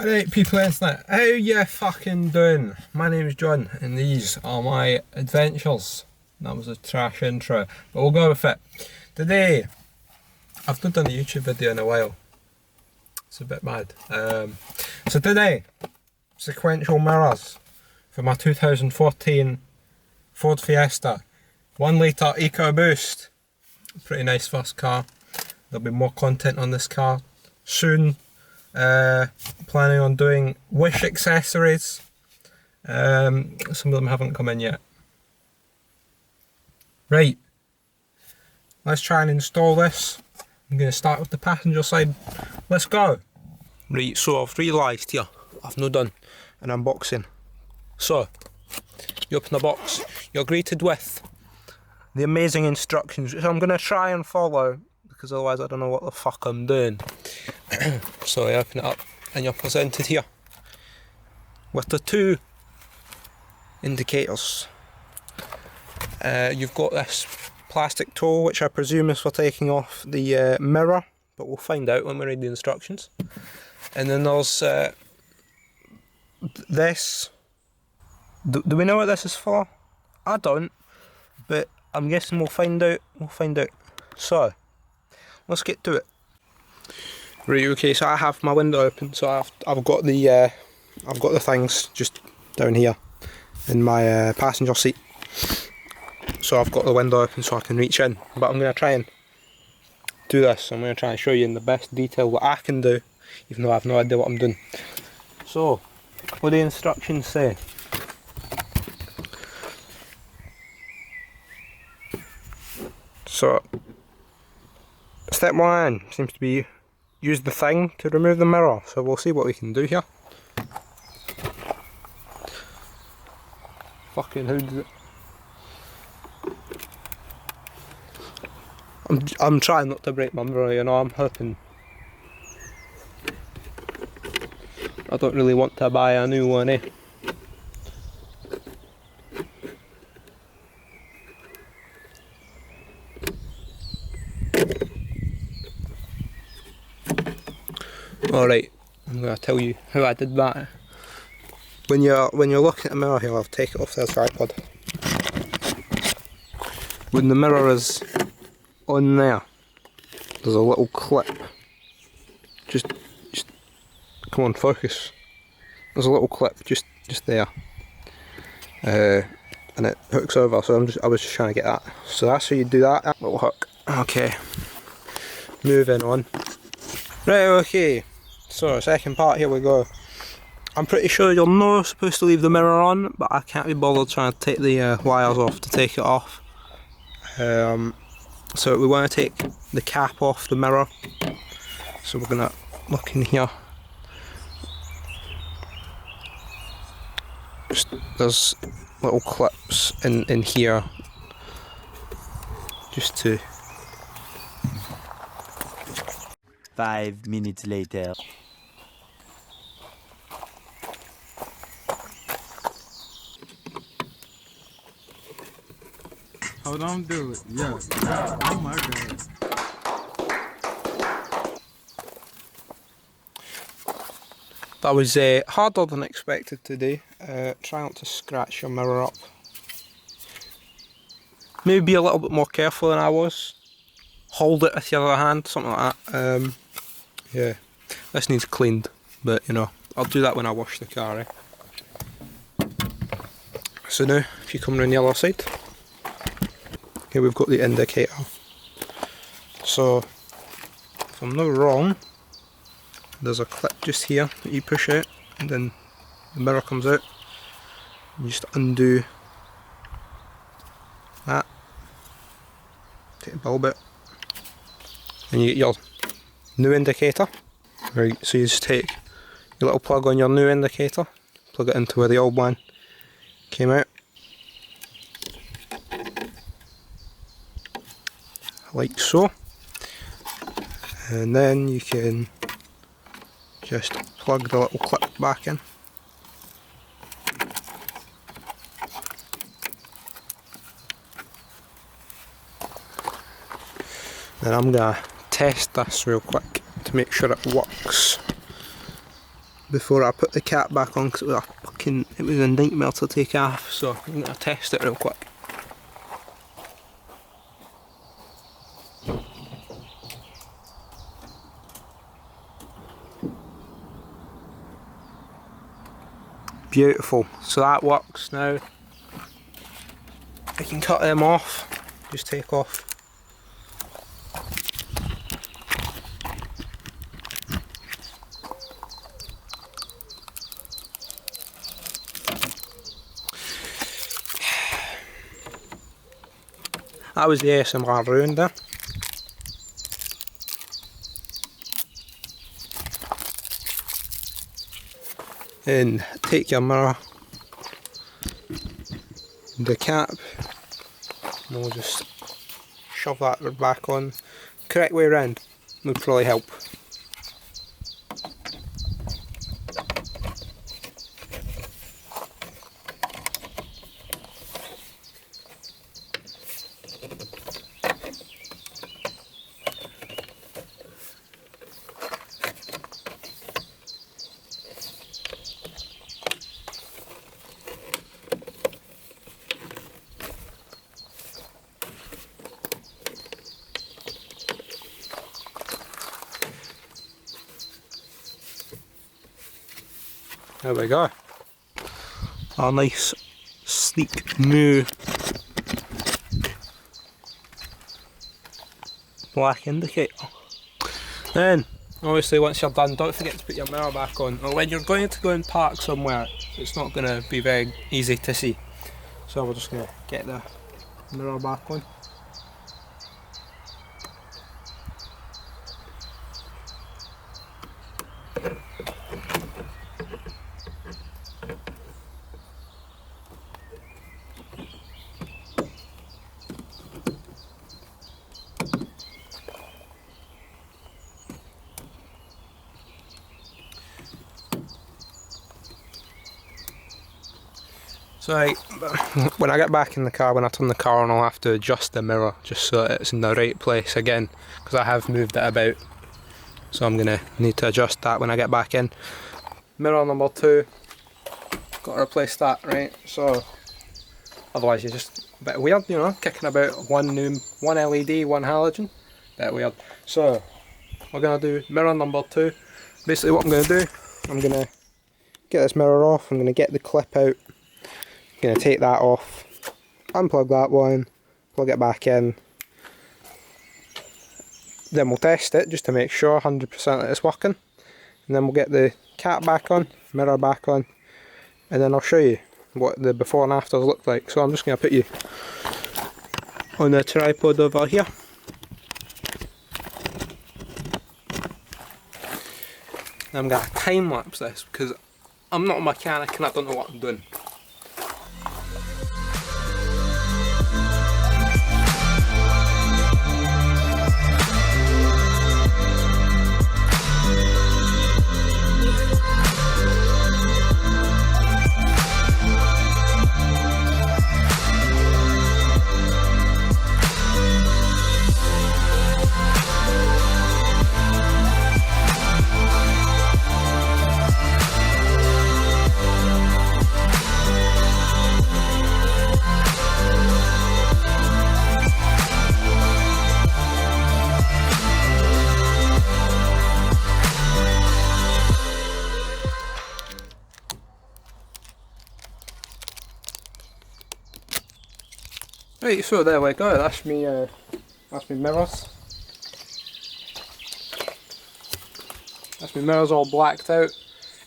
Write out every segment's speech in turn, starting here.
Alright people internet, how you fucking doing? My name is John and these are my adventures. That was a trash intro, but we'll go with it. Today, I've not done a YouTube video in a while. It's a bit mad. So today, sequential mirrors for my 2014 Ford Fiesta 1 litre EcoBoost. Pretty nice first car. There'll be more content on this car soon. Planning on doing wish accessories. Some of them haven't come in yet. Right, let's try and install this. I'm going to start with the passenger side. Let's go. Right, so I've realised here I've not done an unboxing. So you open the box, you're greeted with the amazing instructions, which I'm going to try and follow because otherwise I don't know what the fuck I'm doing. So you open it up and you're presented here with the two indicators. You've got this plastic tool which I presume is for taking off the mirror, but we'll find out when we read the instructions. And then there's this. Do we know what this is for? I don't, but I'm guessing we'll find out. So let's get to it. Right, okay, so I have my window open, so I've got the things just down here in my passenger seat. So I've got the window open so I can reach in, but I'm going to try and do this. I'm going to try and show you in the best detail what I can do, even though I have no idea what I'm doing. So, what do the instructions say? So, step 1 seems to be use the thing to remove the mirror, so we'll see what we can do here. Fucking who did it? I'm trying not to break my mirror, you know, I'm hoping. I don't really want to buy a new one, eh? Alright, I'm going to tell you how I did that. When you're looking at the mirror here, I'll take it off the tripod. When the mirror is on there, there's a little clip. Just come on, focus. There's a little clip just there, and it hooks over. So I was just trying to get that. So that's how you do that little hook. Okay, moving on. Right, okay. So second part, here we go. I'm pretty sure you're not supposed to leave the mirror on, but I can't be bothered trying to take the wires off to take it off. So we want to take the cap off the mirror. So we're going to look in here. There's little clips in here just to... 5 minutes later. Hold on, do it. Yeah. Oh my god. That was harder than expected today. Try not to scratch your mirror up. Maybe be a little bit more careful than I was. Hold it with the other hand, something like that. Yeah, this needs cleaned, but you know, I'll do that when I wash the car. So now, if you come around the other side, here we've got the indicator. So, if I'm not wrong, there's a clip just here that you push out, and then the mirror comes out. You just undo that, take the bulb out, and you get your new indicator. Right, so you just take your little plug on your new indicator, plug it into where the old one came out, like so, and then you can just plug the little clip back in. Then I'm going to test this real quick to make sure it works. before I put the cap back on because it was a nightmare to take off, so I'm going to test it real quick. Beautiful, so that works now. I can cut them off, just take off. That was the ASMR round there. And take your mirror, the cap, and we'll just shove that back on. Correct way around would probably help. There we go. Our nice, sleek, new black indicator. Then, obviously once you're done, don't forget to put your mirror back on. Or when you're going to go and park somewhere, it's not going to be very easy to see. So we're just going to get the mirror back on. So when I get back in the car, when I turn the car on, I'll have to adjust the mirror just so that it's in the right place again, because I have moved it about. So I'm going to need to adjust that when I get back in. Mirror number 2, got to replace that, right? So otherwise you're just a bit weird, you know, kicking about one LED, one halogen, bit weird. So we're going to do mirror number 2. Basically what I'm going to do, I'm going to get this mirror off, I'm going to get the clip out. Going to take that off, unplug that one, plug it back in, then we'll test it just to make sure 100% that it's working, and then we'll get the cap back on, mirror back on, and then I'll show you what the before and afters look like. So I'm just going to put you on the tripod over here. I'm going to time lapse this because I'm not a mechanic and I don't know what I'm doing. Right, so there we go, that's me mirrors. That's my mirrors all blacked out.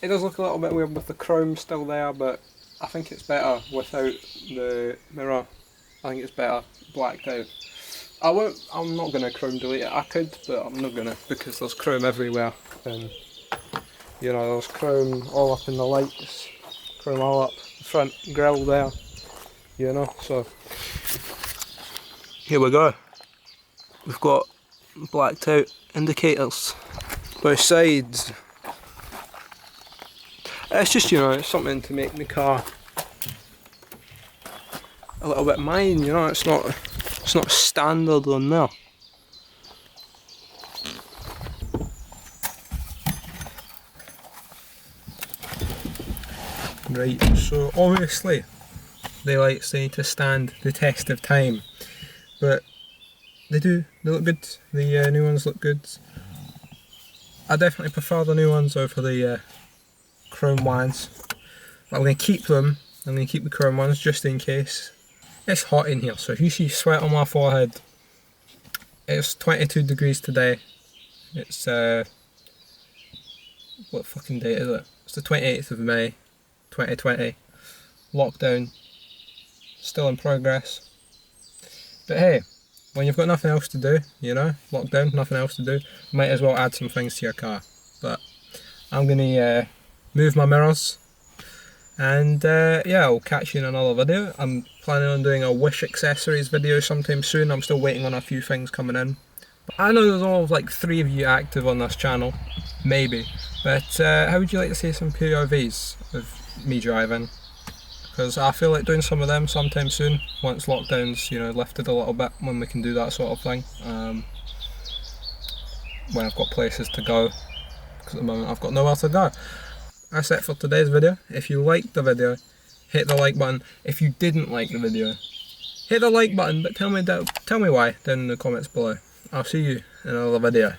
It does look a little bit weird with the chrome still there, but I think it's better without the mirror. I think it's better blacked out. I'm not going to chrome delete it. I could, but I'm not going to, because there's chrome everywhere. And you know, there's chrome all up in the lights, chrome all up the front grille there, you know, so here we go. We've got blacked out indicators both sides. It's just, you know, it's something to make the car a little bit mine, you know, it's not standard on there. Right, so obviously they need to stand the test of time, but they do, they look good. The new ones look good. I definitely prefer the new ones over the chrome ones, but I'm going to keep them. I'm going to keep the chrome ones just in case. It's hot in here, so if you see sweat on my forehead, it's 22 degrees today. It's what fucking date is it? It's the 28th of May 2020. Lockdown still in progress, but hey, when you've got nothing else to do, you know, lockdown, nothing else to do, might as well add some things to your car. But I'm gonna move my mirrors, and yeah, I'll catch you in another video. I'm planning on doing a Wish accessories video sometime soon. I'm still waiting on a few things coming in. But I know there's all like 3 of you active on this channel, maybe, but how would you like to see some POVs of me driving? Because I feel like doing some of them sometime soon, once lockdown's, you know, lifted a little bit, when we can do that sort of thing. When I've got places to go, because at the moment I've got nowhere to go. That's it for today's video. If you liked the video, hit the like button. If you didn't like the video, hit the like button, but tell me why down in the comments below. I'll see you in another video.